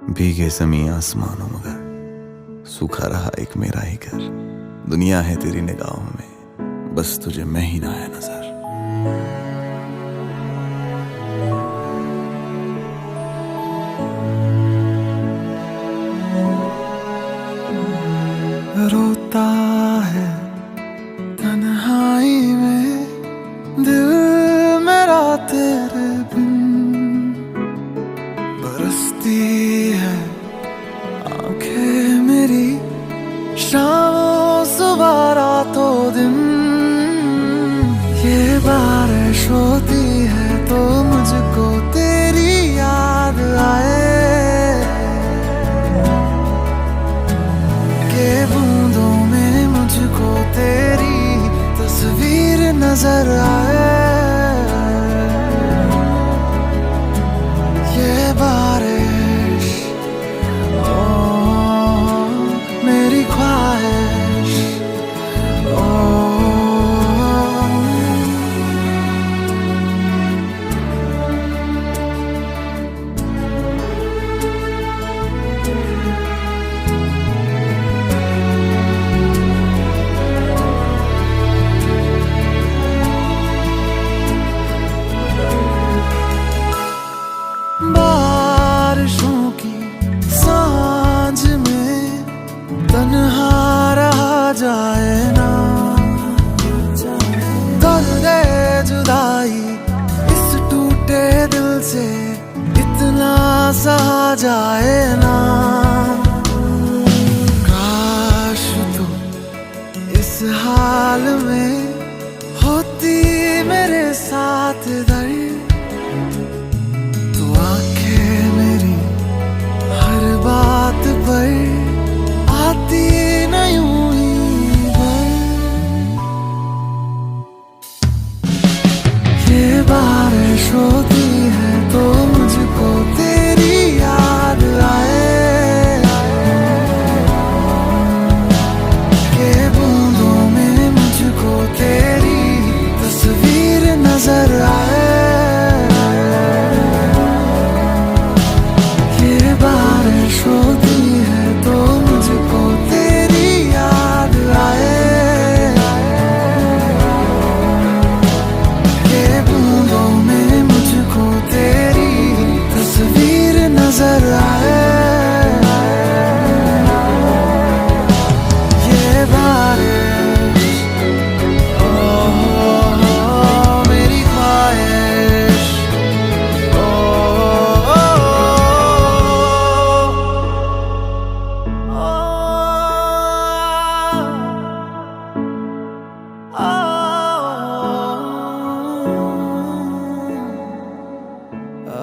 भीगे ज़मीं आसमानों मगर सूखा रहा एक मेरा ही घर। दुनिया है तेरी निगाहों में, बस तुझे मैं ही ना आया नजर। रोता है तन्हाई में दिल मेरा तेरे बिन, बरसती है आंखें मेरी शामों सुबह रातों दिन। ये बारिश होती है तो मुझको तेरी याद आए, के बूंदों में मुझको तेरी तस्वीर नजर आए। ये बारिश ओ मेरी ख्वाहिश ओ। बारिशों की सांझ में तन्हा रहा जाए ना, दर्द जुदाई इस टूटे दिल से इतना सहा जाए ना। काश तू इस हाल में होती मेरे साथ दर्द, तो आंखें मेरी हर बात पर आती न यूं ही भर। ये बारिश होती है तो मुझको तेरी याद आए, के बूंदों में मुझको तेरी तस्वीर नजर आए। बारिश होती है तो मुझको तेरी याद आए, ये बूंदों में मुझको तेरी तस्वीर नजर आए। ये बारिश ओ मेरी ख्वाहिश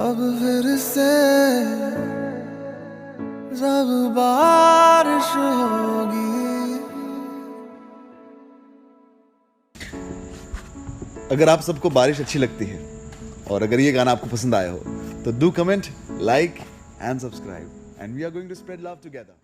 अब फिर से जब बारिश होगी। अगर आप सबको बारिश अच्छी लगती है और अगर ये गाना आपको पसंद आया हो तो do comment, like and subscribe, and we are going to spread love together.